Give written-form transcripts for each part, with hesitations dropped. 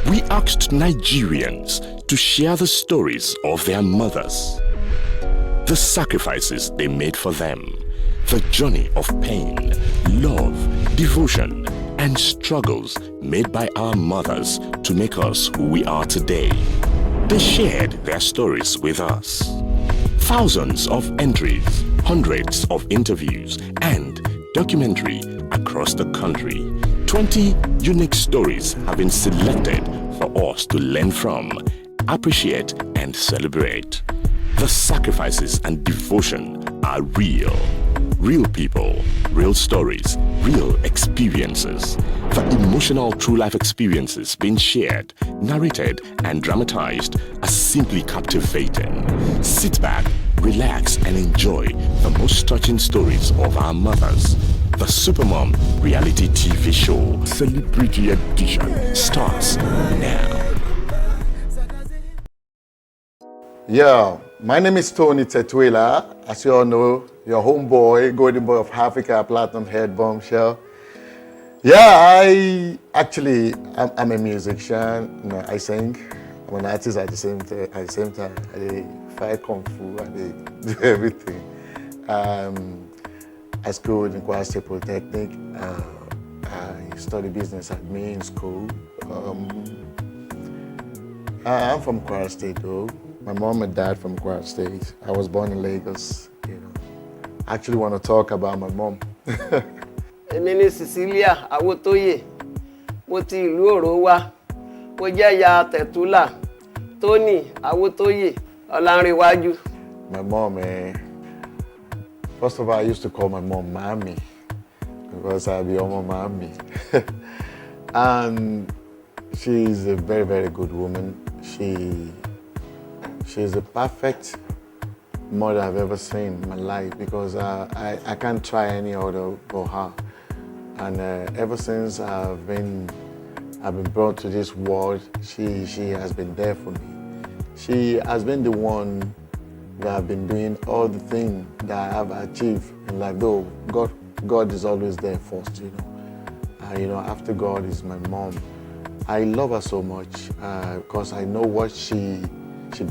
we asked Nigerians to share the stories of their mothers, the sacrifices they made for them, the journey of pain, love, devotion, and struggles made by our mothers to make us who we are today. They shared their stories with us. Thousands of entries, hundreds of interviews, and documentary across the country. 20 unique stories have been selected for us to learn from, appreciate, and celebrate. The sacrifices and devotion are real. Real people, real stories, real experiences. The emotional true life experiences being shared, narrated, and dramatized are simply captivating. Sit back, relax, and enjoy the most touching stories of our mothers. The Supermom reality TV show, Celebrity Edition, starts now. Yeah, my name is Tony Tetuila. As you all know, your homeboy, Golden Boy of Africa, Platinum Head Bombshell. Yeah, I'm a musician. You know, I sing. I'm an artist at the same time. I fight kung fu and I do everything. I schooled in Kwara State Polytechnic. I studied business admin in school. I'm from Kwara State though. My mom and dad from Kwara State. I was born in Lagos. You know, I actually want to talk about my mom. Èmi ni Cecilia Awotoye. Mo ti ìlú Òró wá. Mo jẹ́ ìyá Tẹ̀túlà, Tony Awotoye, Ọlánrewájú. My mom, first of all, I used to call my mom Mommy because I'd be on my mommy. And she's a very, very good woman. She's the perfect mother I've ever seen in my life because I can't try any other but her. And ever since I've been brought to this world, she has been there for me. She has been the one that have been doing all the things that I have achieved in life. Though God is always there first, you know. After God is my mom. I love her so much because I know what she's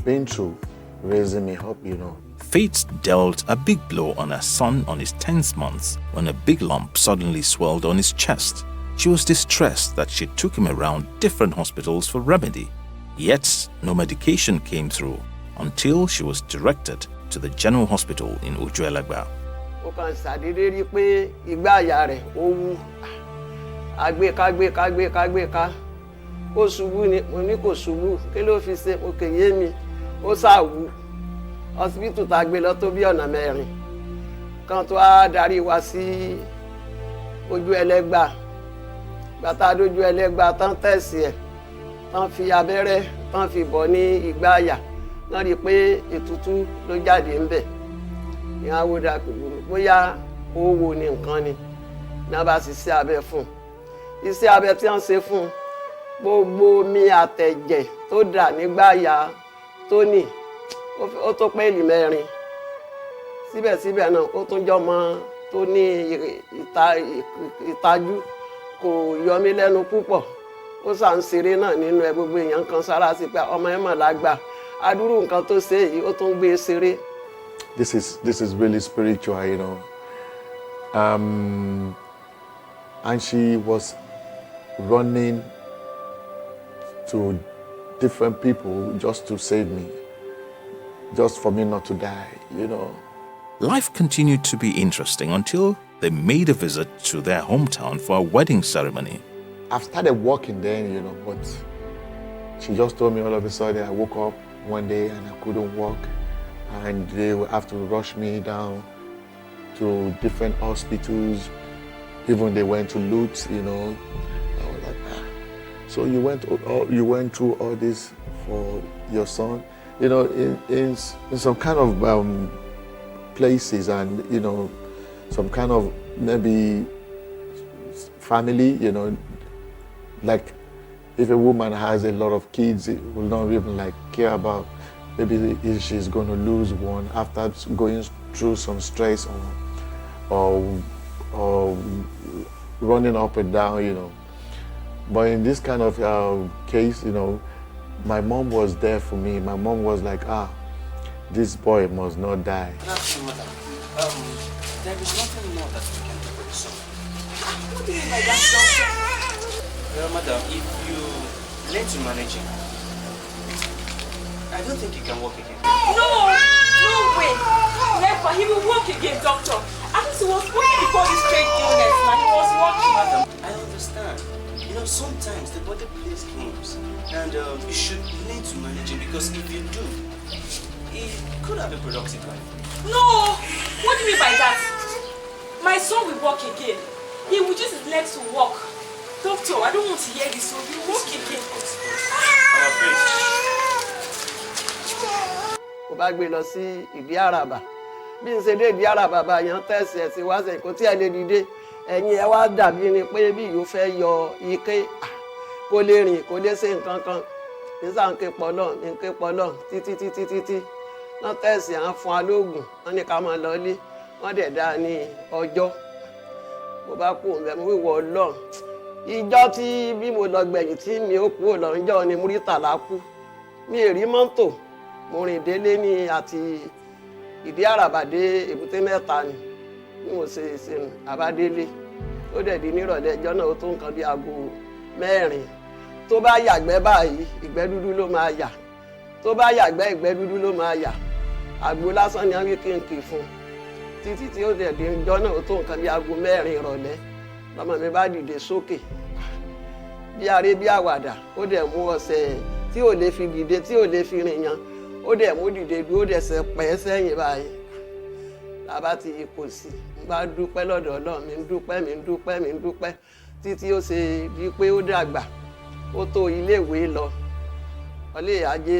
been through, raising me up, you know. Fate dealt a big blow on her son on his 10th month when a big lump suddenly swelled on his chest. She was distressed that she took him around different hospitals for remedy. Yet, no medication came through until she was directed to the General Hospital in Ojuelegba. Ó kàn ṣàdédé rí pé igbá àyà rẹ̀ ó wú. Agbéká. Ó ṣubú ni, mo ní kò ṣubú. Kí ló fi ṣe? Mo kè yé mi. Ó ṣáà wú. Hospital tá gbé lọ tó bí ọ̀nà 4. Kan tó á darí wa sí Ojuelegba. Gbàtà dójú Ẹlẹ́gbà tán tẹ̀sí ẹ̀. Tán fi abẹ́rẹ́, tán fi bọ̀ ní igbá àyà. Wọ́n rí pé ètùtù ló jáde ńbẹ̀. Ìyá wo dà bóyá owó ni nǹkan ni. Ní a bá sì ṣe abẹ fún. Iṣẹ́ abẹ tí wọ́n ṣe fún gbogbo omi àtẹ̀jẹ̀ tó dà nígbà àyà Tony ó tó pẹ́ẹ́lì 4. Síbẹ̀síbẹ̀ náà ó tún jọmọ tó ní ìtajú kò yọ mí lẹ́nu púpọ̀. Ó sá ń ṣeré náà nínú ẹ gbogbo èèyàn kan sára sí pé ọmọ ẹ̀ mọ̀ lágbà. Adúrú nǹkan tó ṣe yìí ó tún gbé ṣeré. This is really spiritual, you know. And she was running to different people just to save me, just for me not to die, you know. Life continued to be interesting until they made a visit to their hometown for a wedding ceremony. I've started walking then, you know, but she just told me all of a sudden. I woke up one day and I couldn't walk, and they would have to rush me down to different hospitals. Even they went to Lutz, you know. I was like, so you went through all this for your son, you know, in some kind of places, and you know, some kind of maybe family, you know, like if a woman has a lot of kids, it will not even like care about maybe if she's going to lose one after going through some stress or running up and down, you know. But in this kind of case, you know, my mom was there for me. My mom was like, this boy must not die. That's madam. There is nothing more that we can do for the son. What do you mean by that, doctor? Well, madam, if you learn to manage him, I don't think he can walk again. No way. Never. He will walk again, doctor. At least he was walking before this strange illness, man. He was walking. Madam, I understand. You know, sometimes the body plays games, and you should learn to manage it, because if you do, he could have a productive life. No! What do you mean by that? My son will walk again. He will use his legs to walk. Doctor, I don't want to hear this, so he will walk again. I'm afraid. Mo bá gbé lọ sí ìdí àràbà. Bí n ṣe dé ìdí àràbà bá yan tẹ̀sí ẹ̀ sí wá sẹ́yìn kò tí ẹ lè dìde. Ẹ̀yin ẹ wá dàbí ni pé bí yóò fẹ́ yọ ike kó lè rìn kó lè ṣe nǹkan kan. Nísà ń ké pọ̀lọ́ títí. Wọ́n tẹ̀sí à ń fún wa lóògùn. Wọ́n ní ká máa lọlé. Wọ́n dẹ̀ dá ní ọjọ́. Mo bá kú òun bẹ́ẹ̀ mo wíwọ Ọlọ́run. Ìjọ́ tí bí mo lọ gbẹ̀yìn tí mi ó kú Ọlọ́run ni Múrítàlá kú. Mi ò rí mọ́tò. Mo rìn délé ní àti ìdí àràbà dé Èbúté Mẹ́ta ni mo ṣe ìsinmi àbádélé ó dẹ̀ di nírọ̀lẹ́ ẹjọ́ náà ó tó nǹkan bí aago 4 tó bá yàgbẹ́ báyìí ìgbẹ́ dúdú ló máa yà tó bá yàgbẹ́ ìgbẹ́ dúdú ló máa yà àgbo lásán ni wọ́n wí kí n fún títí tí ó dẹ̀ di ẹjọ́ náà ó tó nǹkan bí aago 4 ìrọ̀lẹ́ lọ́mọ mi bá dìde sókè bí aré bí àwàdà ó dẹ̀ mú ọ̀sẹ̀ tí ò lè fi dìde tí ò lè fi rìn yan ó dẹ̀ mú dìde dúró dẹ̀ sẹ pẹ́ sẹ́yìn báyìí làbá ti kò sí n bá dúpẹ́ lọ́dọ̀ Ọlọ́run mi ń dúpẹ́ títí ó ṣe bí pé ó dàgbà ó tó iléèwé lọ ọlé ajé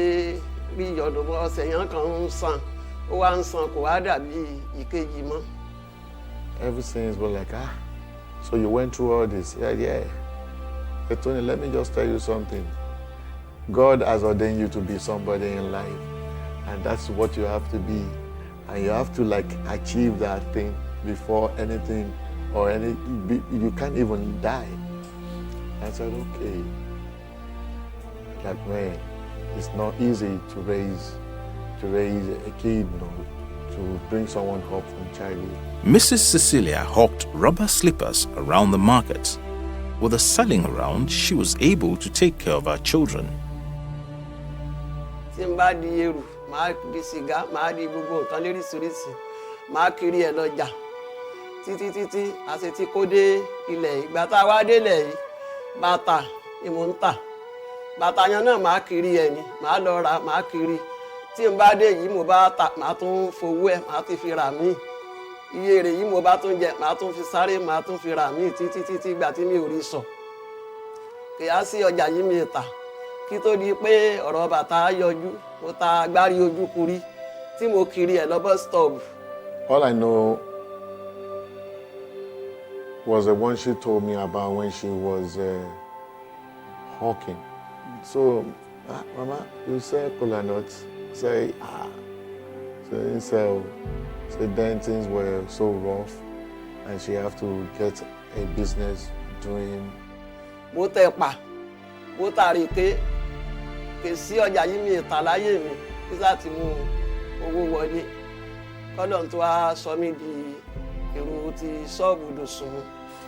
rí ìyọ̀dọ̀ mọ́ ọ̀sẹ̀ yẹn kan ń san ó wá ń san kò wá dàbí ìkejì mọ́. Everything was like, so you went through all this? Yeah. But Tony, let me just tell you something. God has ordained you to be somebody in life, and that's what you have to be. And you have to achieve that thing before anything or you can't even die. I said, okay. Man, it's not easy to raise a kid, to bring someone up from childhood. Mrs. Cecilia hawked rubber slippers around the market. With the selling around, she was able to take care of her children. Tí n bá di ẹrù, màá di sìgá, màá di gbogbo nǹkan lóríṣiríṣi, màá kiri ẹ̀ lọ́jà títí àṣẹ tí kò dé ilẹ̀ ìgbà tá a wá délẹ̀ yìí bàtà ni mò ń tà bàtà yẹn náà màá kiri ẹ̀ ni màá lọ rà màá kiri tí n bá dé yìí mo bá tà màá tún fowó ẹ̀ màá ti fi rà míì iye èrè yìí mo bá tún jẹ màá tún fi sáré màá tún fi rà míì títí ìgbà tí mi ò rí sọ kìí sí ọjà yìí mi tà kí tó di pé ọ̀rọ̀ bàtà yọjú mo ta agbárí ojú kuri tí mo kiri ẹ̀ lọ bus stop. All I know was the one she told me about when she was hawking. So, Mama, you sell cola nuts? Say, So then things were so rough, and she have to get a business doing. Mo tẹ pa, mo tàrí ké sí ọjà yìí mi ìta láyé mi, kí sá ti mú owó wọlé. Kọ́lọ́n tó wá sọ mí di èrò ti ṣọ́ọ̀bù dòsùn.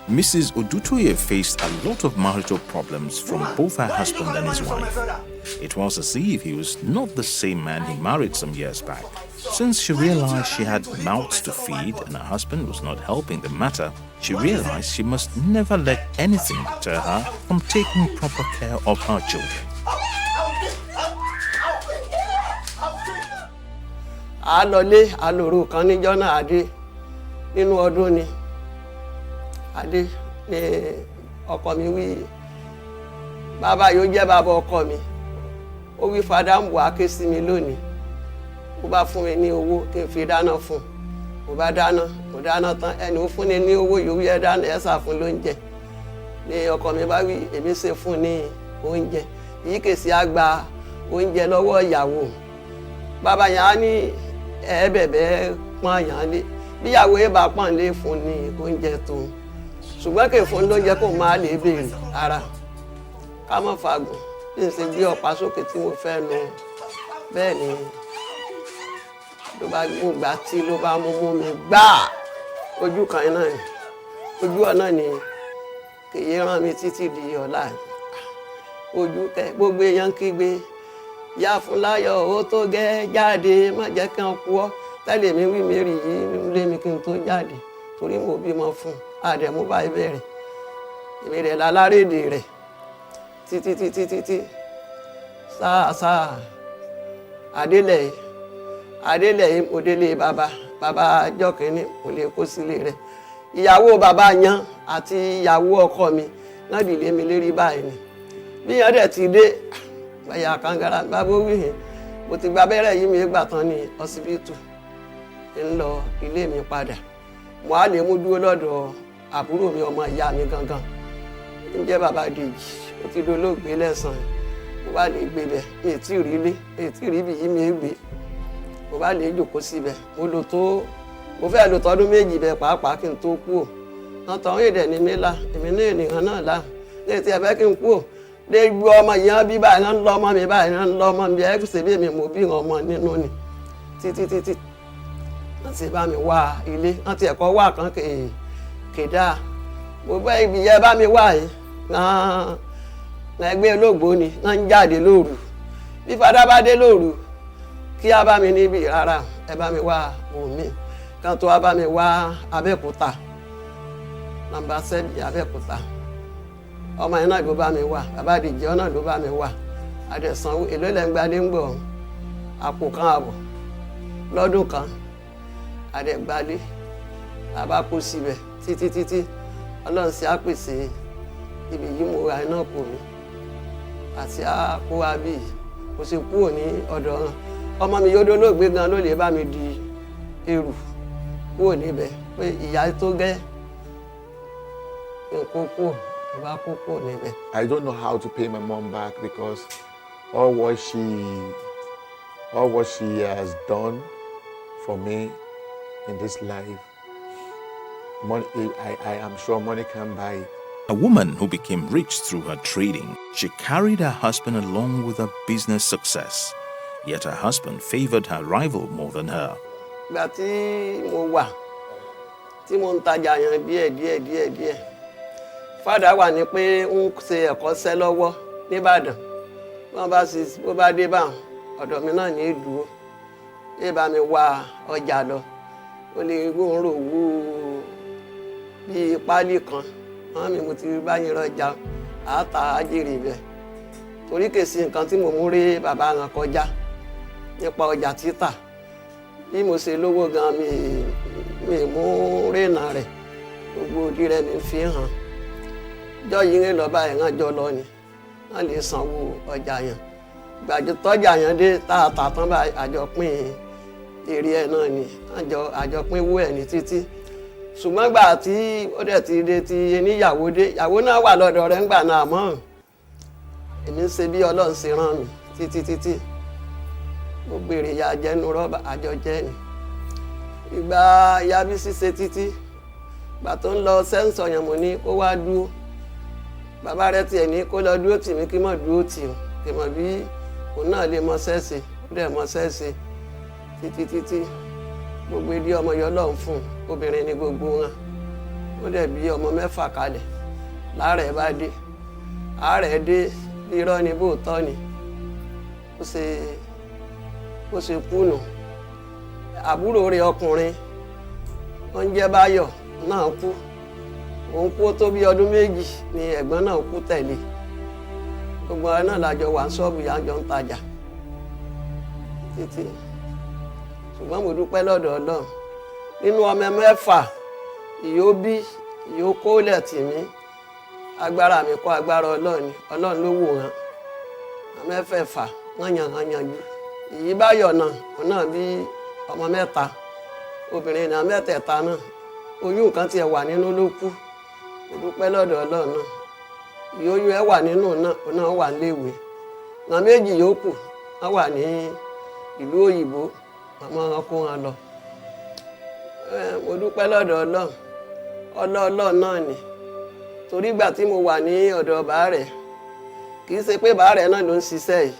Mrs. Odutoye faced a lot of marital problems from both her husband and his wife. It was as if he was not the same man he married some years back. Since she realized she had mouths to feed and her husband was not helping the matter, she realized she must never let anything deter her from taking proper care of her children. A lọlé alòrò kan níjọ́ náà Adé nínú ọdún ni. Adé ni ọkọ mi wí bàbá yóò jẹ́ bàbá ọkọ mi. Ó wí fada ń wá ké sí mi lónìí. Ó bá fún mi ní owó kí n fi dáná fún. Mo bá dáná, mo dáná tán ẹni ó fún ni ní owó yóò yẹ dáná ẹ sá fún lóúnjẹ. Ni ọkọ mi bá wí èmi ṣe fún ní oúnjẹ. Èyí kèsì á gba oúnjẹ lọ́wọ́ ìyàwó. Bàbá yẹn á ní bẹ̀bẹ̀ pọ́n yàn lé. Bí ìyàwó ẹ bá pọ́n lé fún ní oúnjẹ tó. Ṣùgbọ́n kè fún lóúnjẹ kó máa lè béèrè ara. ká mọ́ fagùn bí n ṣe gbé ọ̀pá sókè tí mo fẹ́ nu bẹ́ẹ̀ ni ló bá gbà tí ló bá mú mi gbá ojú kan náà ni ojú ọ̀nà ni kèye rán mi títí di ọ̀la ojú kẹ gbogbo èèyàn kígbe yá fún láyọ̀ ó tó gẹ́ jáde má jẹ́ kí wọ́n kú ọ́ tẹ́lẹ̀ mi wí mi rí yìí lé mi kí n tó jáde torí mo bímọ fún àdẹ̀mú báyìí bẹ̀rẹ̀ èmi rẹ̀ lálárédè rẹ̀ títí sáà adélẹ̀ mo délé bàbá ọjọ́ kìíní mo lè kó sílé rẹ̀ ìyàwó bàbá yan àti ìyàwó ọkọ mi náà dìlé mi lérí báyìí ni bí yẹn dẹ̀ ti dé báyà kàngàrà bábó wíhìn mo ti gba abẹ́rẹ́ yìí mi gbà tán ní ọsibítù ń lọ ilé mi padà mo á lè mú dúró lọ́dọ̀ àbúrò mi ọmọ ìyá mi gangan ń jẹ́ bàbá Dèjì ó ti dolóògbé lẹ́sàn-án mo bá lè gbé bẹ̀ mi ì tí ì rí ilé mi ì tí ì rí ibi yìí mi gbé mo bá lè jòkó síbẹ̀ mo fẹ́ lò tọdún méjì bẹ̀ pàápàá kí n tó kú ò wọ́n tọ́ èdè ní mi là èmi ní ènìyàn náà là ní ètí ẹ̀fẹ́ kí n kú ò lè gbọ́ ọmọ yìí hàn bí báyìí náà ń lọ ọmọ mi báyìí náà ń lọ ọmọ mi ẹ̀ ṣe bí èmi mo bí ọmọ nínú ni títí wọ́n ti bá mi wá ilé wọ́n ti ẹ̀kọ́ wá kan kéda mo bá ibi yẹn bá mi wá yìí ẹgbẹ́ olóògbé ni wọ́n ń jáde lóru bí fada bá dé lóru kí a bá mi níbi rárá ẹ bá mi wá omi kan tó a bá mi wá Abẹ́òkúta nọ́mbà 7 Abẹ́òkúta ọmọ yẹn náà ló bá mi wá bàbá Dèjì náà ló bá mi wá àdẹ̀sánwó èlò ìlẹ́ngbadé ń gbọ̀ àpò kan àbọ̀ lọ́dún kan àdẹ̀gbálé àbá kó síbẹ̀ títí Ọlọ́run sì á pèsè ibi yìí mo ra iná kò mí àti àkó abí kò sì kúrò ní ọ̀dọ̀ wọn ọmọ mi yóò dolóògbé gan ló lè bá mi di ẹrù kúrò níbẹ̀ pé ìyá tó gẹ́ nǹkan kúrò bá kó kúrò níbẹ̀. I don't know how to pay my mom back because all what she has done for me in this life, money, I am sure money can buy it. A woman who became rich through her trading, she carried her husband along with her business success. Yet her husband favored her rival more than her. Ìgbà tí mo ń tajà yan díẹ̀. Fádà wà ní pé ń ṣe ẹ̀kọ́ṣẹ́ lọ́wọ́ nìbàdàn. Bó bá dé bá ọ̀dọ̀ mi náà ní ìdúró. Ẹ bá mi wá ọjà lọ. Ó lè gbóhùn wú bíi pálí kan. Wọ́n mi mo ti bá yín rọjà àátà àjèrè ibẹ̀. Torí kèsì nǹkan tí mo mú rí bàbá wọn kọjá nípa ọjà títà. Bí mo ṣe lówó gan mi mú rìnà rẹ̀ gbogbo òdì rẹ̀ mi fi hàn. Jọ́ yìí ń lọ báyìí hàn jọ lọ ni wọ́n lè sanwó ọjà yẹn. Gbàjọ tọ́jà yẹn dé tààtà tán báyìí àjọpín èrè ẹ̀ náà ni àjọpín owó ẹ̀ ní títí. Ṣùgbọ́n gbà tí ó dẹ̀ ti dé ti níyàwó dé ìyàwó náà wà lọ́dọ̀ rẹ̀ ńgbà náà mọ́ èmi ń ṣe bí Ọlọ́run ṣe rán mi títí mo gbèrè ya jẹnu rọ́bà àjọ jẹ́ ni ìgbà ya bí ṣíṣe títí gbà tó ń lọ sẹ́ńsọ̀ yẹn mo ní kó wá dúró bàbá rẹ̀ tiẹ̀ ní kó lọ dúró tì mí kí mọ̀ dúró tì ó kí mọ̀ bí òun náà lè mọ sẹ́ẹ̀sì ó dẹ̀ mọ sẹ́ẹ̀sì títí gbogbo ilé ọmọ yọ lọ́hùn fún obìnrin ní gbogbo wọn ó dẹ̀ bí ọmọ 6 kalẹ̀ láàrẹ̀ bá dé àárẹ̀ dé irọ́ ni bóòtọ́ ni ó ṣe kùnà àbúrò rẹ̀ ọkùnrin wọ́n ń jẹ́ Báyọ̀ náà kú òun kú tó bí ọdún 2 ni ẹ̀gbọ́n náà kú tẹ̀lé gbogbo ara náà lájọ wà ń ṣọ́ọ̀bù yájọ ń tajà títí ṣùgbọ́n mo dúpẹ́ lọ́dọ̀ Ọlọ́run nínú ọmọ 6 ìyóbí ìyókólẹ̀ tì mí agbára mi kọ́ agbára Ọlọ́run ni Ọlọ́run ló wò hàn àmẹ́fẹ̀ẹ̀fà wọ́n yanjú èyí Báyọ̀ náà òun náà bí ọmọ 3 obìnrin náà 3 náà oyún nǹkan tiẹ̀ wà nínú ló kú mo dúpẹ́ lọ́dọ̀ Ọlọ́run náà ìyóyún ẹ̀ wà nínú náà òun náà wà léwe àwọn 2 yòókù wọ́n wà ní ìlú òyìnbó àmọ́ wọn kó wọn lọ mo dúpẹ́ lọ́dọ̀ Ọlọ́run náà ni torí ìgbà tí mo wà ní ọ̀dọ̀ bàá rẹ̀ kì í ṣe pé bàá rẹ̀ náà ló ń ṣiṣẹ́ yìí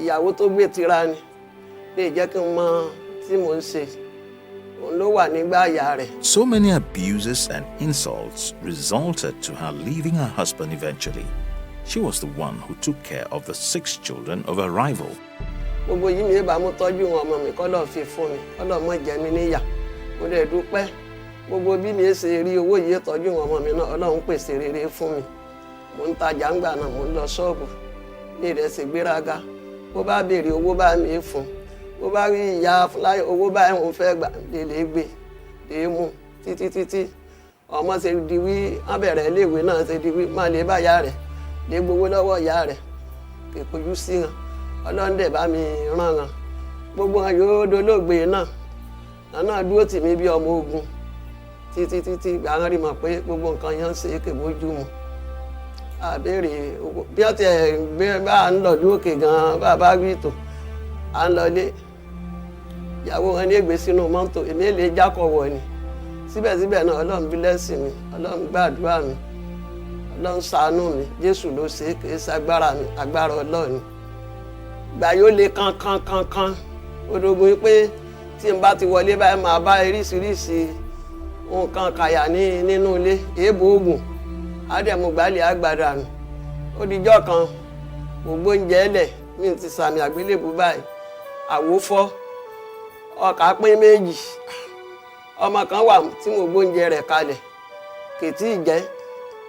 ìyàwó tó gbé tira ni lè jẹ́ kí n mọ tí mò ń ṣe òun ló wà nígbà àyà rẹ̀. So many abuses and insults resulted to her leaving her husband eventually. She was the one who took care of the 6 children of her rival. Gbogbo yìí mi bá mú tọ́jú wọn ọmọ mi kọ́lọ̀ fi fún mi kọ́lọ̀ mọ̀ jẹ́ mi níyà mo dẹ̀ dúpẹ́ gbogbo bí mi ṣe rí owó yìí tọ́jú wọn ọmọ mi náà Ọlọ́run pèsè rere fún mi mo ń tajà ń gbà náà mo ń lọ ṣọ́ọ̀bù ní ìrẹsì gbéraga bó bá béèrè owó bá mi fún bó bá rí ìyá fúláyé owó bá ẹ̀hún fẹ́ gbà lè gbé lè mú títí ọmọ ṣe di wí wọ́n bẹ̀rẹ̀ iléèwé náà ṣe di wí má lè bá ìyá rẹ̀ lè gbowó lọ́wọ́ ìyá rẹ̀ kèkojú sí wọn Ọlọ́run dẹ̀ bá mi rán wọn gbogbo wọn yóò dolóògbé náà dúró tì mí bí ọmọ ogun títí àwọn rí mọ̀ pé gbogbo nǹkan yẹn ń ṣe kèbójú mu àbẹ̀rẹ̀ bí wọ́n ti gbé bá ń lọ lókè gan-an bá a bá rí ìtò à ń lọlé ìyàwó wọn ní ègbé sínú mọ́tò èmi lè jákọ̀wọ̀ ni síbẹ̀síbẹ̀ náà Ọlọ́run bí lẹ́sìn mi Ọlọ́run gbàdúrà mi Ọlọ́run ṣàánú mi Jésù ló ṣe é kìí ṣagbára mi agbára Ọlọ́run gbà yóò lé kankan odògùn pé tí n bá ti wọlé báyìí máa bá oríṣiríṣi nǹkan kàyà nínú ilé èèbò oògùn ádẹ́mu gbálẹ̀ àgbàdà mi ó dijọ́ kan gbogbo oúnjẹ ẹlẹ̀ mi ti sàmì àgbélébù báyìí àwòfọ́ ọkà pín méjì ọmọ kan wà tí mo gbóúnjẹ rẹ̀ kalẹ̀ kètí ìjẹ́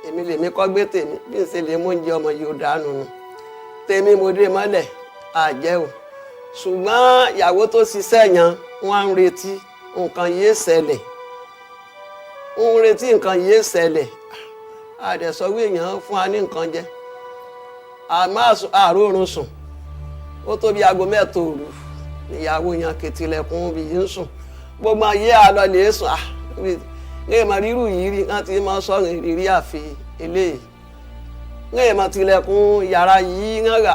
èmi lèmi kọ́ gbé tèmi bí n ṣe lè mú oúnjẹ ọmọ yìí ó dànù nù tèmi mo dé mọ́lẹ̀ àjẹ́ o ṣùgbọ́n ìyàwó tó ṣiṣẹ́ yan wọ́n ń retí nǹkan yìí ṣẹlẹ̀ ń retí nǹkan yìí ṣẹlẹ̀ àdẹ̀sọ́wọ́ èèyàn fún wa ní nǹkan jẹ àmọ́ àrórun sùn ó tó bí aago mẹ́ta òru ìyàwó yan kẹtìlẹ̀kùn bí yìí ń sùn gbogbo ayé àlọ́ lè sùn ní ìmọ̀ rírù yìí rí wọ́n ti máa sọ̀rọ̀ ìrírí àfi eléyìí ní ìmọ̀ tilẹ̀kùn yàrá yìí ń rà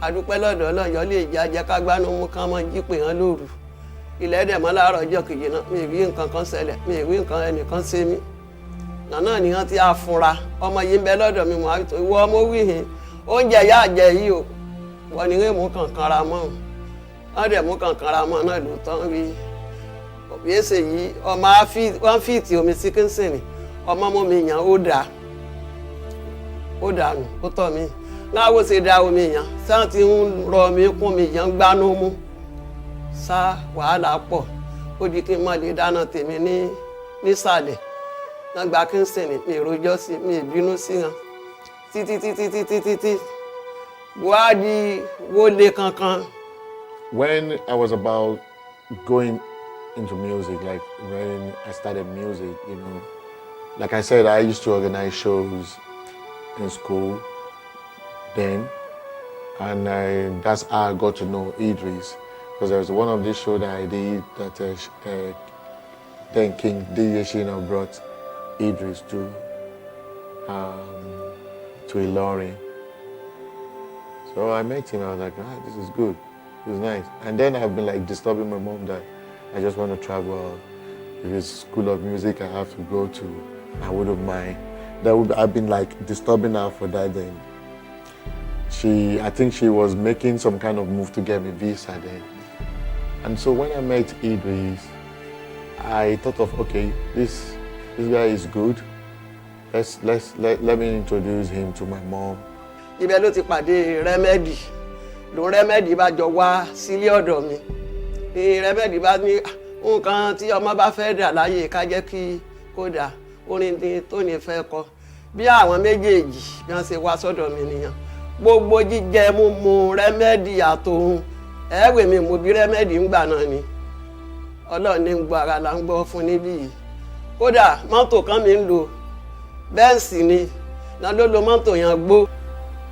àdúpẹ́ lọ́dọ̀ ọlọ́yọ́ lè jẹ́ ajẹ́kágbánú mú kán mọ́ jí pè hàn lóru ilẹ̀ dẹ̀ mọ́ láàárọ̀ ọjọ́ kejì náà mi ì rí nǹkan kan ṣẹlẹ̀ mi ì rí nǹkan ẹnìkan ṣe mí nànà ni wọ́n ti àfúnra ọmọ yìí ń bẹ lọ́dọ̀ mi mọ̀ àbítọ́ ìwọ ọmọ wíhìn oúnjẹ yá àjẹ yìí o wọ́n ní wọ́n mú kankan ra mọ́ wọ́n dẹ̀ mú kankan ra mọ́ náà ló tán rí òbíyèsè yìí ọmọ wọ́n fìtì omi sí kínsìnì ọmọ mọ́ mi yàn ó dànù ó tọ̀ mí láwo ṣe da omi yàn sáà ti ń rọ mi kún mi yàn gbanú mú sá wàhálà pọ̀ ó di kí n má lè dáná tèmi nísàlẹ̀ náà gba kínsìnì mi ìròjọ́ sí mi ìbínú sí wọn títí buhari wo lé kankan. When I was about going into music, like when I started music, you know, like I said, I used to organize shows in school then, and that's how I got to know Idris, because there was one of these shows that I did that then King DJ Shino brought Idris to Ilorin. So I met him, I was like, this is good, this is nice. And then I've been like disturbing my mom that I just want to travel. If it's school of music I have to go to, I wouldn't mind. I've been like disturbing her for that then. I think she was making some kind of move to get me visa then. And so when I met Idris, I thought of, okay, this guy is good. Let me introduce him to my mom. Ibẹ̀ ló ti pàdé Remedy. Lòun Remedy bá jọ wá sílé ọ̀dọ̀ mi. Ní Remedy bá ní nǹkan tí ọmọ bá fẹ́ dà láyé ká jẹ́ kí kó dà orin tó ní fẹ́ kọ. Bí àwọn méjèèjì bí wọ́n ṣe wá sọ́dọ̀ mi nìyẹn. Gbogbo jíjẹ mímu Remedy àtòun ẹ̀wẹ̀ mi mo bí Remedy ń gbà náà ni. Ọlọ́run ní gbọ́ ara là ń gbọ́ fún níbí yìí. Kódà mọ́tò kan mi ń lò bẹ́ẹ̀sì ni náà ló lo mọ́tò yẹn gbó.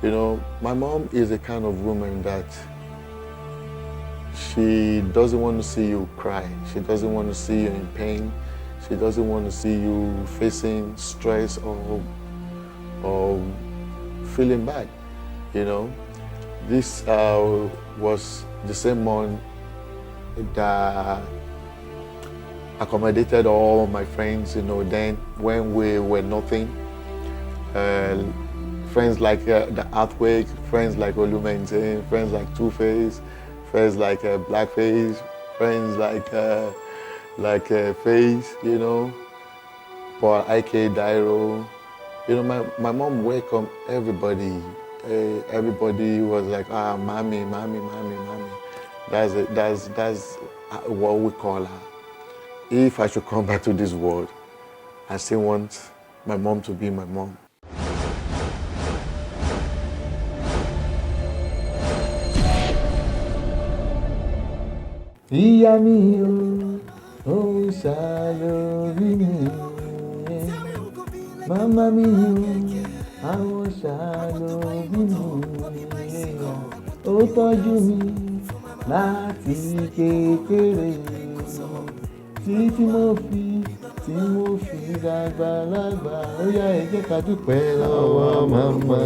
You know, my mom is a kind of woman that she doesn't want to see you cry. She doesn't want to see you in pain. She doesn't want to see you facing stress or feeling bad. You know, this was the same one that accommodated all my friends, you know, then when we were nothing. friends like the Earthquake, friends like Olumentin, friends like Two-Face, friends like Blackface, friends like Face, you know, for IK Dairo. You know, my mom welcomed everybody. Everybody was like, mommy, mommy, mommy, mommy. That's it. That's what we call her. If I should come back to this world, I still want my mom to be my mom. Ìyá mi o, ó ṣàlórí mi. Màmá mi o, àwọn ṣàlórí mi. Ó tọ́jú mi láti kékeré. Títí mo fi dàgbà lágbà. Ó yá ẹ jẹ́ ká dúpẹ́ lọ́wọ́ màmá.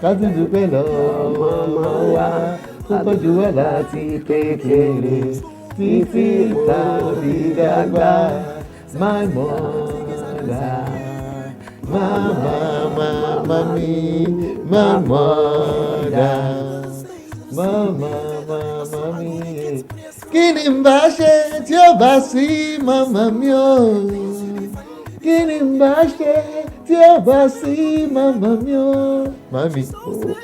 Ká tún dúpẹ́ lọ́wọ́ màmá wa. Ó tọ́jú wa láti kékeré. Títí tá fi dàgbà, my mother, mama mi, my mother, mama mi. Kí ni n bá ṣe tí ó bá sí mama mi o? Kí ni n bá ṣe tí ó bá sí mama mi o? Mami,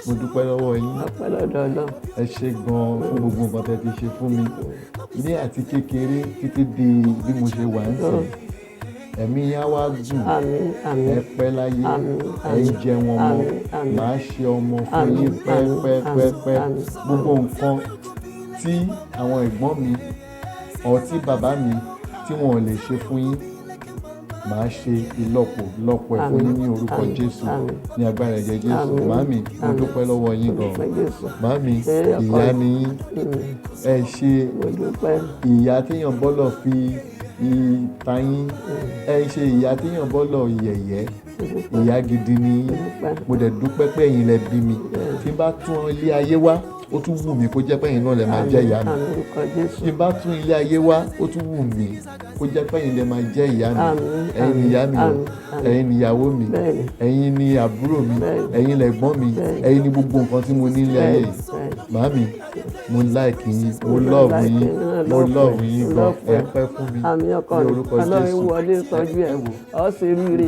mo dúpẹ́ lọ́wọ́ yín. Ọpẹ́ lọ́dọ̀ Ọlọ́run. Ẹ ṣé gan-an fún gbogbo nǹkan tẹ́ ti ṣe fún mi. Ní àti kékeré títí di bí mo ṣe wà ń sìn. Ẹ̀mí yá wá gùn. Àmín, àmín. Ẹ pẹ́ láyé. Àmín, Ẹ ń jẹ wọn mọ́. àmín, àmín. Màá ṣe ọmọ fún yín pẹ́pẹ́pẹ́. àmín. Gbogbo nǹkan tí àwọn ẹ̀gbọ́n mi ọ̀ tí bàbá mi tí wọn ò lè ṣe fún yín, màá ṣe ìlọ́po lọ́pọ̀ ẹ̀ fún yín ní orúkọ Jésù, ní agbára ẹ̀jẹ̀ Jésù. Màámi, mo dúpẹ́ lọ́wọ́ yín gan. Màámi, ìyá ni yín. Ẹ ṣe ìyá téèyàn bọ́lọ̀ fi ìta yín. Ẹ ṣe ìyá téèyàn bọ́lọ̀ yẹ̀yẹ́. Ìyá gidi ni yín. Mo dẹ̀ dúpẹ́ pé ẹ̀yin lẹ bí mi. Tí n bá tún ilé ayé wá, ó tún wù mí kó jẹ́ pé ẹ̀yin náà lẹ máa jẹ́ ìyá mi. Tí n bá tún ilé ayé wá, ó tún wù mí kó jẹ́ pé ẹ̀yin lẹ máa jẹ́ ìyá mi. Ẹ̀yin ni ìyá mi o, ẹ̀yin ni ìyàwó mi, ẹ̀yin ni àbúrò mi, ẹ̀yin lẹ̀gbọ́n mi, ẹ̀yin ni gbogbo nǹkan tí mo ní ilé ayé yìí. Màámi, mo like yín, mo love yín, mo love yín gan. Ẹ pẹ́ fún mi ní orúkọ Jésù. Ọlọ́run wọlé tọ́jú ẹ̀, ọ́ ṣe rire,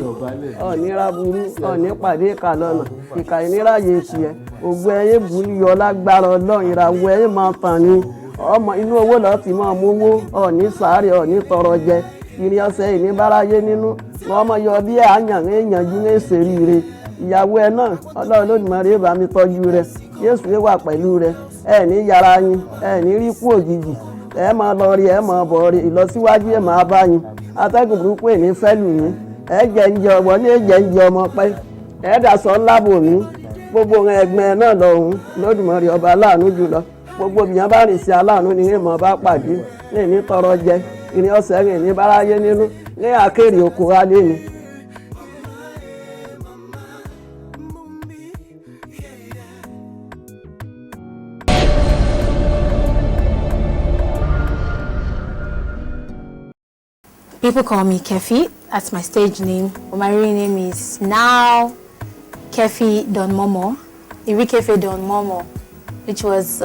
ọ̀ ní ráburú, ọ̀ ní pàdé ìkà lọ́nà, ìkà ìníráyè tiẹ̀, ògbó ẹyẹ bùrú yọ lágbára Ọlọ́run, ìràwọ̀ ẹyẹ máa tàn ní ọmọ inú owó lọ́ọ́ ti máa mówó, ọ̀ ní sàárẹ̀, ọ̀ ní tọrọ jẹ, ìrìn ọ̀sẹ̀ ìní báráyé nínú, wọ́n mọ̀ yọ bí àyàn èèyànjú ní èsè rire. Ìyàwó ẹ náà Ọlọ́run Olódùmarè bá mi tọ́jú rẹ, Jésù wà pẹ̀lú rẹ, ẹ ní yára yín, ẹ ní rí kú òjijì, ẹ máa lọ rí, ẹ máa bọ̀ rí, ìlọsíwájú ẹ máa bá yín, atẹ́gùn burúkú ẹ̀ ní fẹ́lù yín, ẹ jẹ́ ń jẹ ọ̀bọ̀ ní èjẹ́ ń jẹ ọmọ pẹ́, ẹ dàsọ ńlá bò mí, gbogbo ẹgbẹ́ náà lọ́hùn Olódùmarè ọba aláàánú jùlọ, gbogbo ìyẹn bá rìn sí aláàánú ni ẹ máa bá pàdé, ní tọrọ jẹ, ìrìn ọ̀sẹ̀ rìn ní báráyé nínú, ní àkèrè oko alẹ́ ni. People call me Kefi. That's my stage name. But my real name is now Kefi Don Momo, Irikefe Don Momo, which was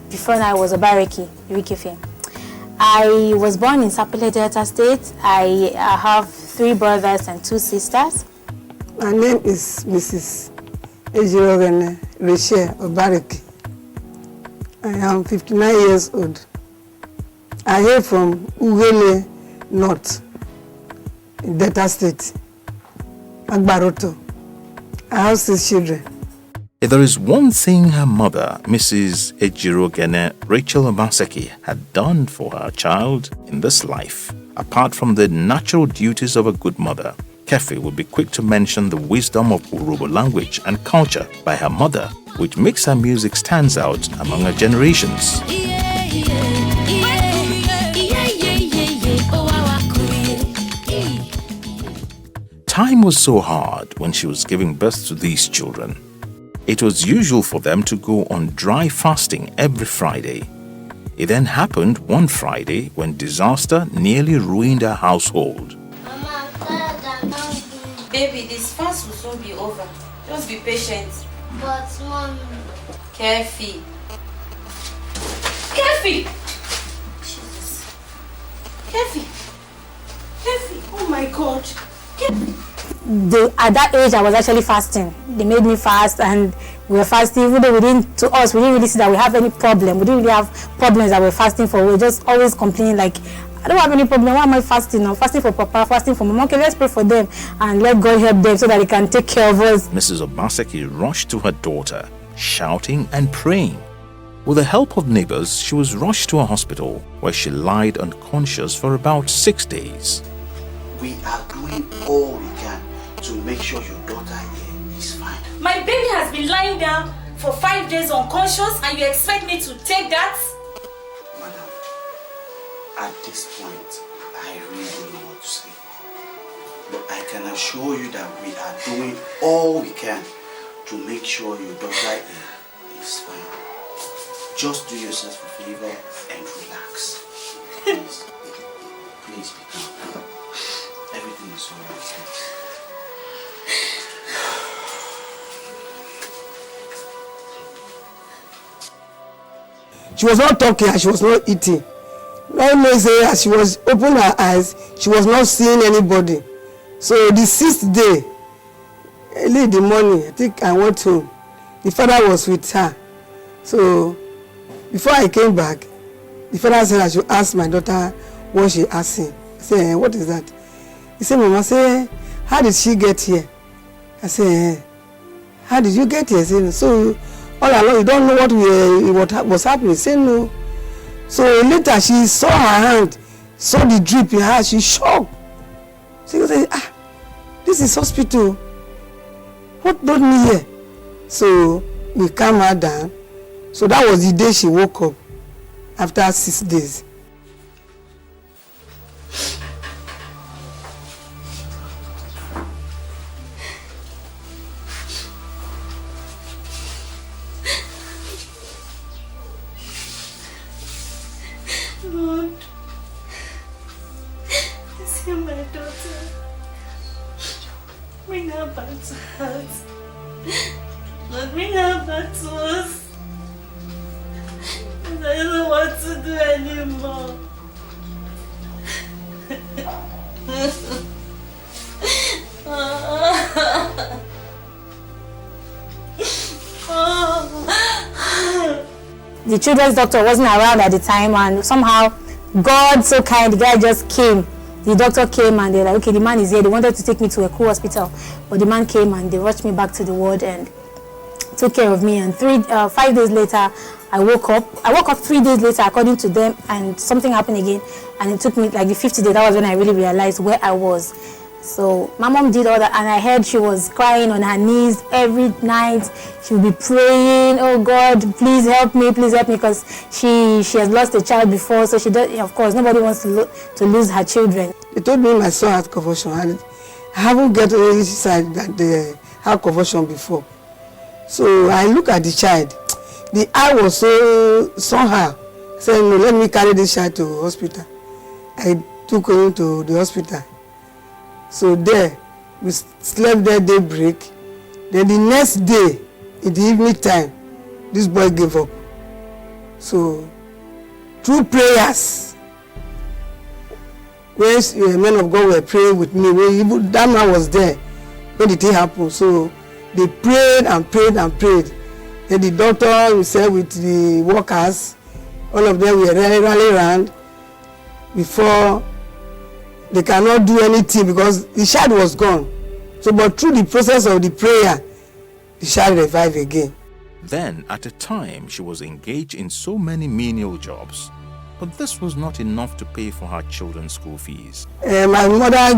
before I was a baraki, Irikefe. I was born in Sapele Delta State. I have 3 brothers and 2 sisters. My name is Mrs. Ejirogene Rachel Obareki. I am 59 years old. I hail from Ugele North, in Delta State, Agbaroto. I have 6 children. There is one thing her mother, Mrs. Ejirogene Rachel Obaseki, had done for her child in this life. Apart from the natural duties of a good mother, Kefi would be quick to mention the wisdom of Urobo language and culture by her mother, which makes her music stands out among her generations. Time was so hard when she was giving birth to these children. It was usual for them to go on dry fasting every Friday. It then happened one Friday when disaster nearly ruined her household. Mama, baby, this fast will soon be over. Just be patient. But, Mommy... Kefi. Kefi! Jesus. Kefi. Kefi. Oh my God. Kefi. At that age, I was actually fasting. They made me fast, and we were fasting. Even though we didn't really see that we have any problem. We didn't really have problems that we're fasting for. We were just always complaining like, I don't have any problem. Why am I fasting? I'm fasting for Papa, fasting for Mama. Okay, let's pray for them and let God help them so that He can take care of us. Mrs. Obaseki rushed to her daughter, shouting and praying. With the help of neighbors, she was rushed to a hospital where she lied unconscious for about 6 days. We are doing all we can to make sure your daughter here is fine. My baby has been lying down for 5 days unconscious, and you expect me to take that? Madam, at this point, I really don't know what to say. But I can assure you that we are doing all we can to make sure your daughter here is fine. Just do yourself a favor and relax. Please. Please be calm. Everything is alright. She was not talking and she was not eating. Not only say as she was opening her eyes, she was not seeing anybody. So the 6th day, early in the morning, I think I went home. The father was with her. So before I came back, the father said I should ask my daughter what she asked him. I said, what is that? He said, Mama, say, how did she get here? I said, how did you get here? He said, so all along you don't know what was happening. He said, no. So later she saw her hand, saw the drip in her, she shocked. She said, this is hospital. What brought me here? So we calmed her down. So that was the day she woke up after 6 days. Lord, see my daughter. Bring her back to us. Lord, bring her back to us. I don't know what to do anymore. The children's doctor wasn't around at the time, and somehow God so kind, the guy just came. The doctor came and they're like, okay, the man is here. They wanted to take me to a cool hospital, but the man came and they rushed me back to the ward and took care of me. And 5 days later, I woke up. I woke up 3 days later, according to them, and something happened again. And it took me like the 50th day. That was when I really realized where I was. So my mom did all that, and I heard she was crying on her knees every night. She would be praying, oh God, please help me, because she has lost a child before. So she does, of course, nobody wants to lose her children. They told me my son had convulsion, and I haven't got any side that they had convulsion before. So I look at the child. The eye was so somehow. I said, no, let me carry this child to the hospital. I took him to the hospital. So there, we slept there daybreak. Then the next day, in the evening time, this boy gave up. So, through prayers, when men of God were praying with me, when that man was there when the thing happened. So they prayed and prayed and prayed. Then the doctor himself with the workers, all of them were rally around before they cannot do anything because the child was gone. So, but through the process of the prayer, the child revived again. Then, at a time, she was engaged in so many menial jobs. But this was not enough to pay for her children's school fees. My mother, I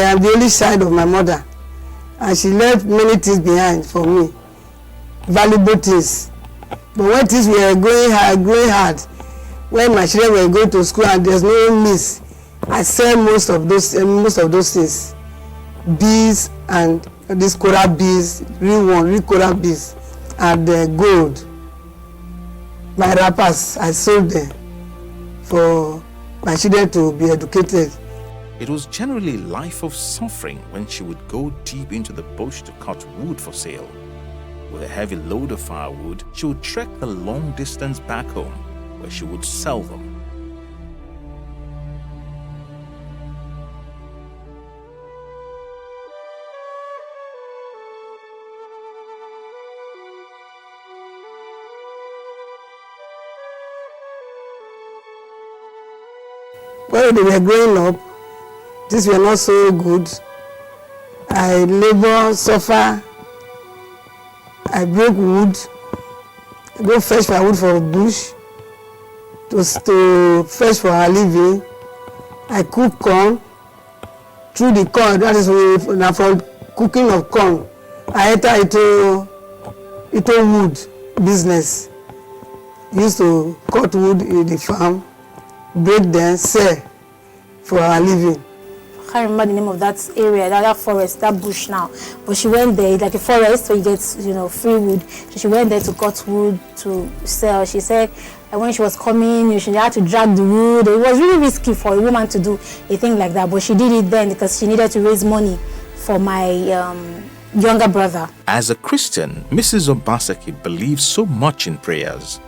am the only child of my mother. And she left many things behind for me. Valuable things. But when things were going hard, when my children were going to school and there's no miss, I sell most of those things. Beads and these coral beads, real coral beads, and gold. My wrappers, I sold them for my children to be educated. It was generally life of suffering when she would go deep into the bush to cut wood for sale. With a heavy load of firewood, she would trek the long distance back home, where she would sell them. When they were growing up, things were not so good. I labor, suffer, I break wood, I go fetch firewood for bush to fetch for our living. I cook corn. Through the corn, that is from cooking of corn, I enter into wood business. Used to cut wood in the farm, break them, sell for our living. I can't remember the name of that area, that forest, that bush now. But she went there, like a forest, so you get, free wood. So she went there to cut wood to sell. She said when she was coming, she had to drag the wood. It was really risky for a woman to do a thing like that. But she did it then because she needed to raise money for my younger brother. As a Christian, Mrs. Obaseki believes so much in prayers.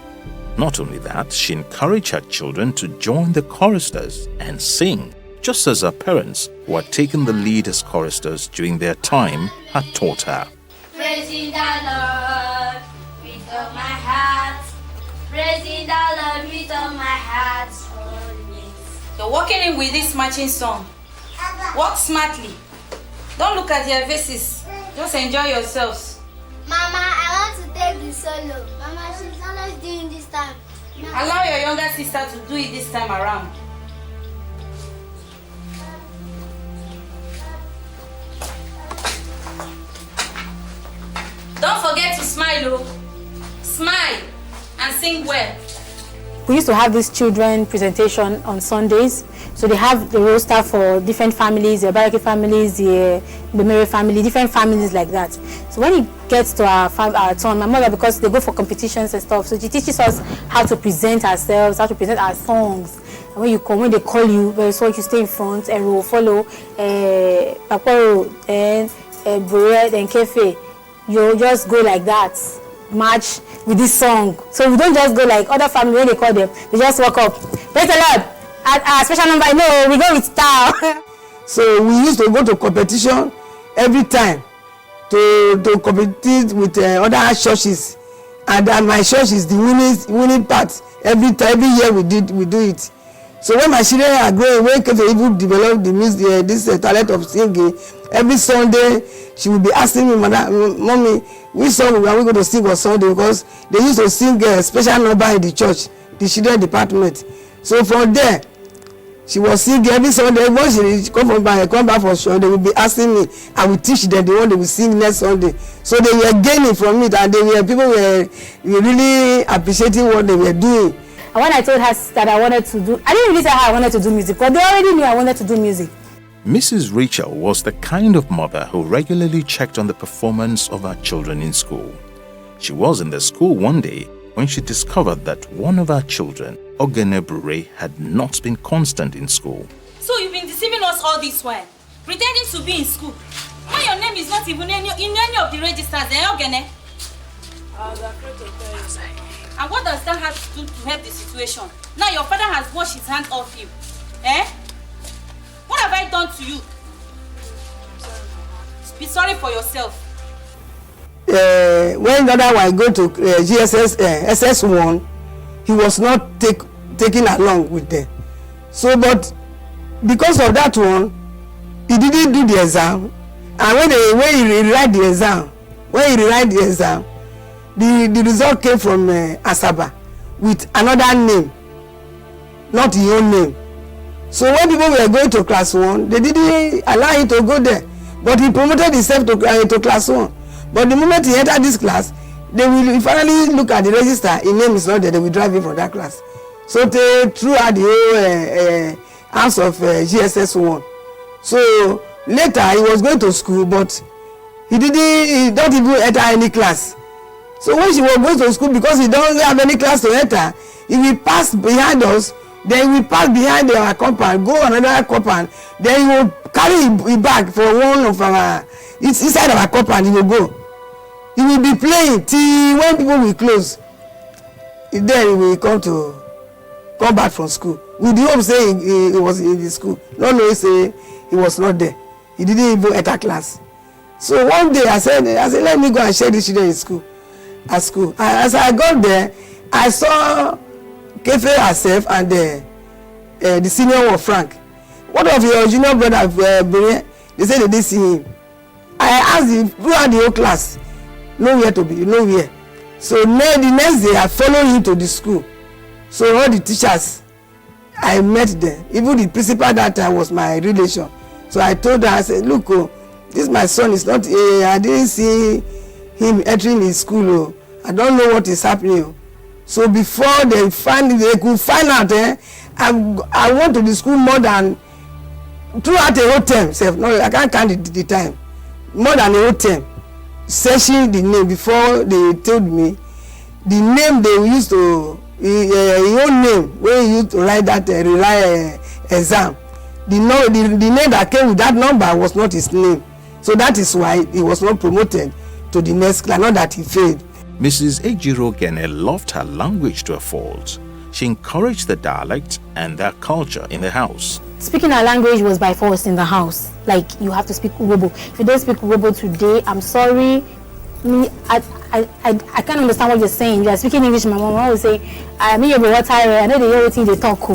Not only that, she encouraged her children to join the choristers and sing, just as her parents, who had taken the lead as choristers during their time, had taught her. Praising the Lord with all my heart. Praising the Lord with all my heart. You're walking in with this marching song. Walk smartly. Don't look at their faces. Just enjoy yourselves. Mama, I want to take the solo. Mama, she's always doing this time. Mama. Allow your younger sister to do it this time around. Don't forget to smile, oh. Smile and sing well. We used to have this children presentation on Sundays. So they have the roster for different families, the Baraki families, the Bemere family, different families like that. So when it gets to our turn, my mother, because they go for competitions and stuff, so she teaches us how to present ourselves, how to present our songs. And when you come, when they call you, very so you stay in front and we'll follow Paporo and Bread and Kefe. You just go like that, march with this song. So we don't just go like other family when they call them. They just walk up. Praise the Lord. Our special number, no, we go with style. So we used to go to competition every time to compete with other churches, and my church is the winning part. Every year we do it. So when my children are growing, when Kefe even develop this talent of singing, every Sunday she will be asking me, Mommy, which song are we going to sing on Sunday? Because they used to sing a special number in the church, the children department. So from there, she was singing every Sunday. Once she come back for sure, they will be asking me. I will teach them the one they will sing next Sunday. So they were gaining from it, and people were really appreciating what they were doing. And when I told her that I wanted to do, I didn't really tell her I wanted to do music, but they already knew I wanted to do music. Mrs. Rachel was the kind of mother who regularly checked on the performance of her children in school. She was in the school one day when she discovered that one of her children, Ogene Bure, had not been constant in school. So you've been deceiving us all this while, pretending to be in school, when your name is not even in any of the registers, Ogene? I was afraid to tell you. And what does that have to do to help the situation? Now your father has washed his hand off you. Eh? What have I done to you? Be sorry for yourself. When the other one go to SS1, he was not taken along with them. So, but because of that one, he didn't do the exam. And when he rewrite the exam, the result came from Asaba with another name, not his own name. So when people were going to class 1, they didn't allow him to go there. But he promoted himself to class 1. But the moment he entered this class, they will finally look at the register. His name is not there. They will drive him from that class. So they threw out the whole house of GSS1. So later he was going to school, but he don't even enter any class. So when she was going to school, because he don't have any class to enter, he will pass behind us Then he will pass behind our compound, go another compound. Then he will carry his bag for one of our, it's inside our compound, he will go. He will be playing till when people will close. Then he will come back from school. With the hope saying he was in the school. No, say he was not there. He didn't even enter class. So one day I said, let me go and share this children in school. At school. And as I got there, I saw Kefe herself and the senior one, Frank. What of your junior brother, Bere? They said they didn't see him. I asked him throughout the whole class, nowhere to be, nowhere. So the next day I followed him to the school. So all the teachers, I met them. Even the principal that time was my relation. So I told her, I said, look, this my son is not, I didn't see him entering his school. Oh. I don't know what is happening. So before they could find out, I went to the school more than, throughout the whole term. No, I can't count the time. More than a whole term. Searching the name before they told me. The name they used to, his own name, when he used to write that exam. The name that came with that number was not his name. So that is why he was not promoted to the next class, not that he failed. Mrs. Ejiro Gene loved her language to a fault. She encouraged the dialect and their culture in the house. Speaking our language was by force in the house. Like, you have to speak Urobo. If you don't speak Urobo today, I'm sorry. I can't understand what you're saying. You are speaking English, my mom will say, I know they hear what they talk.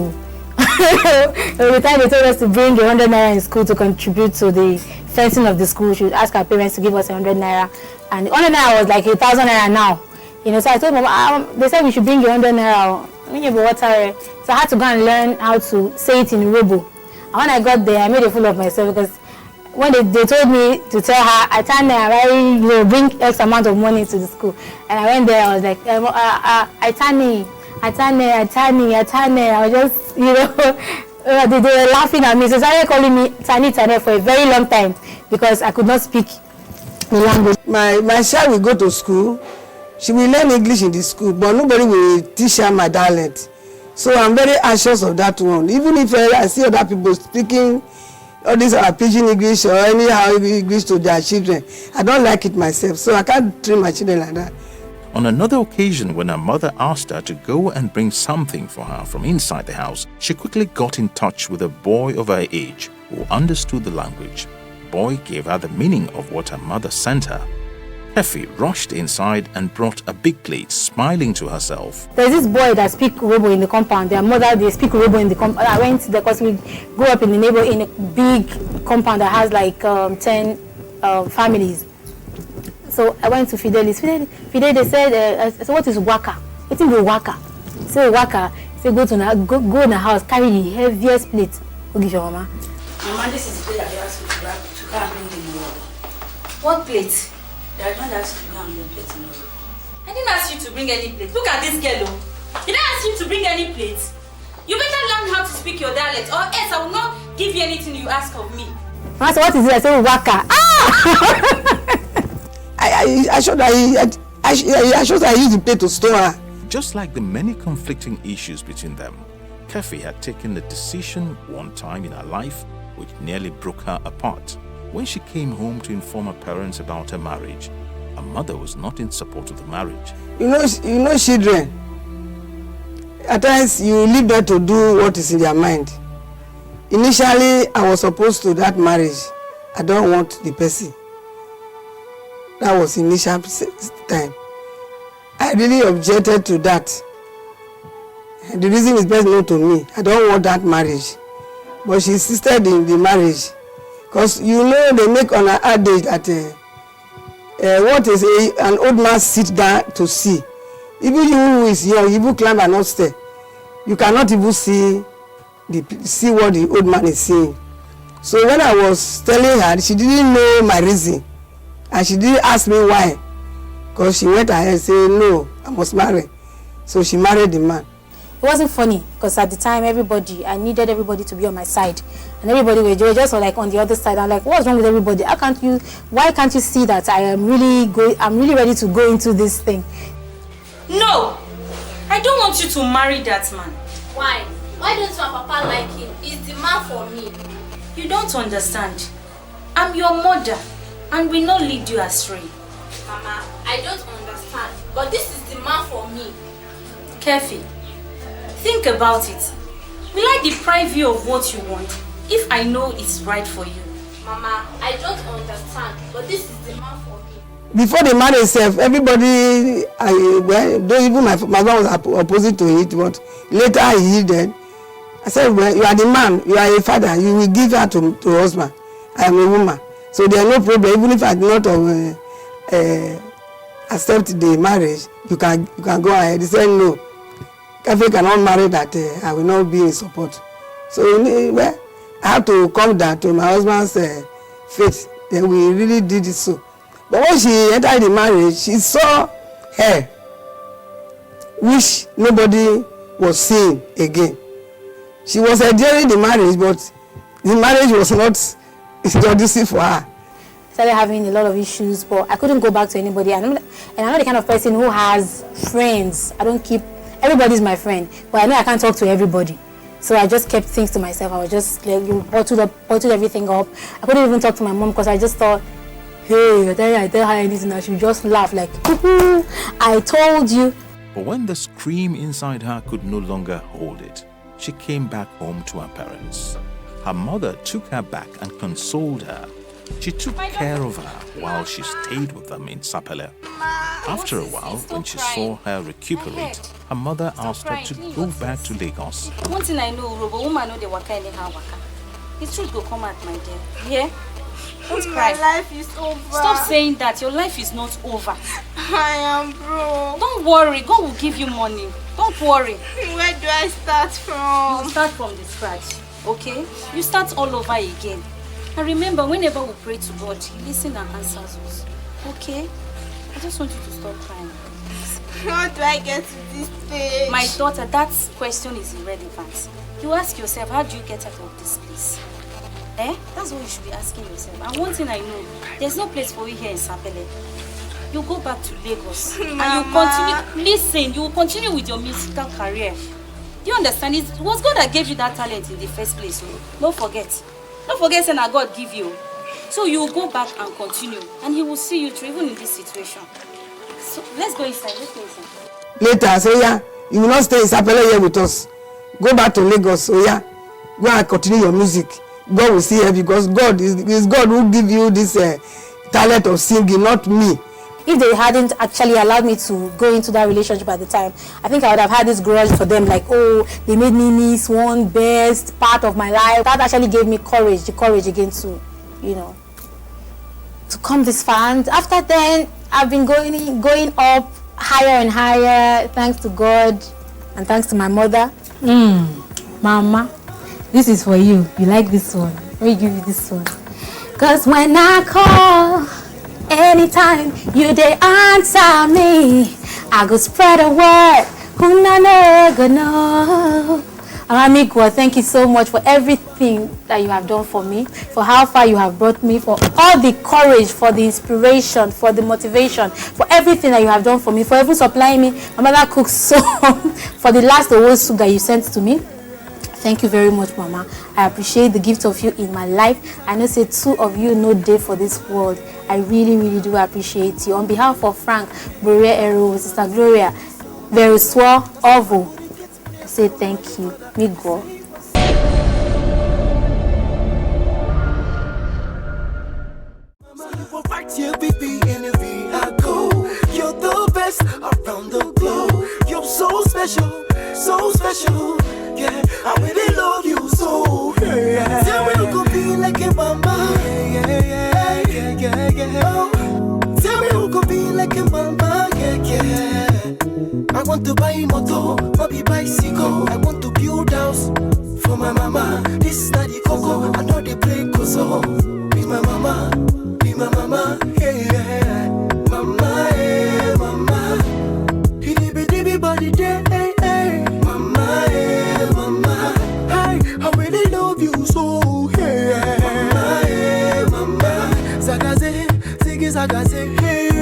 Every time they told us to bring 100 naira in school to contribute to the fencing of the school, she would ask our parents to give us 100 naira. And 100 naira was like 1,000 naira now. You know, so I told mom, they said we should bring 100 naira. So I had to go and learn how to say it in Urobo. And when I got there, I made a fool of myself because when they told me to tell her, I turned there, I bring X amount of money to the school. And I went there, I was like, I was just, you know, they were laughing at me. So they started calling me Tani for a very long time because I could not speak the language. My child will go to school. She will learn English in the school, but nobody will teach her my dialect. So I'm very anxious of that one. Even if I see other people speaking all these are pidgin English or anyhow English to their children, I don't like it myself. So I can't train my children like that. On another occasion, when her mother asked her to go and bring something for her from inside the house, she quickly got in touch with a boy of her age who understood the language. The boy gave her the meaning of what her mother sent her. Kefi rushed inside and brought a big plate, smiling to herself. There's this boy that speaks Urobo in the compound. Their mother, they speak Urobo in the compound. I went there because we grew up in the neighborhood in a big compound that has like 10 families. So I went to Fidelis. Fidel, they said, so what is waka? What is the waka? Say waka. Say go in the house, carry the heaviest plate. Go give your mama. Mama, this is the plate that they asked you to go and bring the water. What plate? They don't ask you to go and bring plate in the water. I didn't ask you to bring any plate. Look at this girl. Did I ask you to bring any plate? You better learn how to speak your dialect, or else I will not give you anything you ask of me. Mama, so what is it? I say waka. I showed I used the plate to store her. Just like the many conflicting issues between them, Kefi had taken a decision one time in her life which nearly broke her apart. When she came home to inform her parents about her marriage, her mother was not in support of the marriage. You know, children, at times you leave them to do what is in their mind. Initially, I was opposed to that marriage. I don't want the person. That was initial time. I really objected to that. And the reason is best known to me. I don't want that marriage. But she insisted in the marriage. Because you know they make on an adage that what is an old man sit down to see. Even you who is young, you climb and not stay. You cannot even see what the old man is seeing. So when I was telling her, she didn't know my reason. And she didn't ask me why. Because she went ahead and said, no, I must marry. So she married the man. It wasn't funny because at the time I needed everybody to be on my side. And everybody were just like on the other side. I'm like, what's wrong with everybody? Why can't you see that I'm really ready to go into this thing? No! I don't want you to marry that man. Why? Why don't my papa like him? He's the man for me. You don't understand. I'm your mother and will not lead you astray. Mama, I don't understand. But this is the man for me. Kefi, think about it. Will I deprive you of what you want if I know it's right for you? Mama, I don't understand. But this is the man for me. Before they married themselves, everybody, though even my mother was opposite to it, but later I yielded. I said, well, you are the man, you are a father, you will give her to husband. I am a woman. So there is no problem, even if I do not accept the marriage, you can go ahead. He said, no, Kefi cannot marry that, I will not be in support. So well, I have to come down to my husband's faith. Then we really did it so. But when she entered the marriage, she saw her, which nobody was seeing again. She was enduring the marriage, but the marriage was not conducive for her. Started having a lot of issues, but I couldn't go back to anybody. And I'm not the kind of person who has friends. I don't keep, everybody's my friend, but I know I can't talk to everybody. So I just kept things to myself. I was just like, bottled everything up. I couldn't even talk to my mom because I just thought, hey, I tell her anything and she would just laugh like, I told you. But when the scream inside her could no longer hold it, she came back home to her parents. Her mother took her back and consoled her. She took care of her while she stayed with them in Sapele. After a while, when she saw her recuperate, her mother asked her to go back to Lagos. One thing I know, Robo, woman know they waka anyhow waka. The truth will come out, my dear. Yeah? Don't cry. My life is over. Stop saying that. Your life is not over. I am broke. Don't worry. God will give you money. Don't worry. Where do I start from? You start from the scratch, okay? You start all over again. And remember, whenever we pray to God, He listens and answers us. Okay? I just want you to stop crying. How do I get to this stage? My daughter, that question is irrelevant. You ask yourself, how do you get out of this place? That's what you should be asking yourself. And one thing I know, there's no place for you here in Sapele. You go back to Lagos. And you continue, listen, you will continue with your musical career. Do you understand? It was God that gave you that talent in the first place. Don't forget. Don't forget, saying that God give you. So you will go back and continue. And He will see you through, even in this situation. So let's go inside. Let's go inside. Later, I say, yeah, you will not stay in Sapele here with us. Go back to Lagos. So yeah, go and continue your music. God will see you because God is God who give you this talent of singing, not me. If they hadn't actually allowed me to go into that relationship at the time, I think I would have had this grudge for them, like, oh, they made me miss one best part of my life. That actually gave me courage, the courage again to, to come this far. And after then, I've been going up higher and higher, thanks to God and thanks to my mother. Mama, this is for you. You like this one? Let me give you this one. 'Cause when I call, anytime you dey answer me, I go spread a word. Who never know. Amiko, thank you so much for everything that you have done for me, for how far you have brought me, for all the courage, for the inspiration, for the motivation, for everything that you have done for me, for even supplying me. My mother cooks so for the last owo soup that you sent to me. Thank you very much, Mama. I appreciate the gift of you in my life. I know say two of you no day for this world. I really, really do appreciate you. On behalf of Frank, Boria Ero, Sister Gloria, Veriswa, Ovo, I say thank you. Me go. You're the best around the globe. You're so special, so special. Yeah, I really love you so. Yeah. Tell me who could be like a mama. Yeah. Oh, tell me who could be like a mama. Yeah. I want to buy motor, maybe bicycle. I want to build house for my mama. This is not the coco. I know they play koso. Be my mama, be my mama. Yeah, mama, yeah, mama. Hiddy body day. I really love you so, yeah. Mama, Zagaze, Ziggy Zagaze, hey.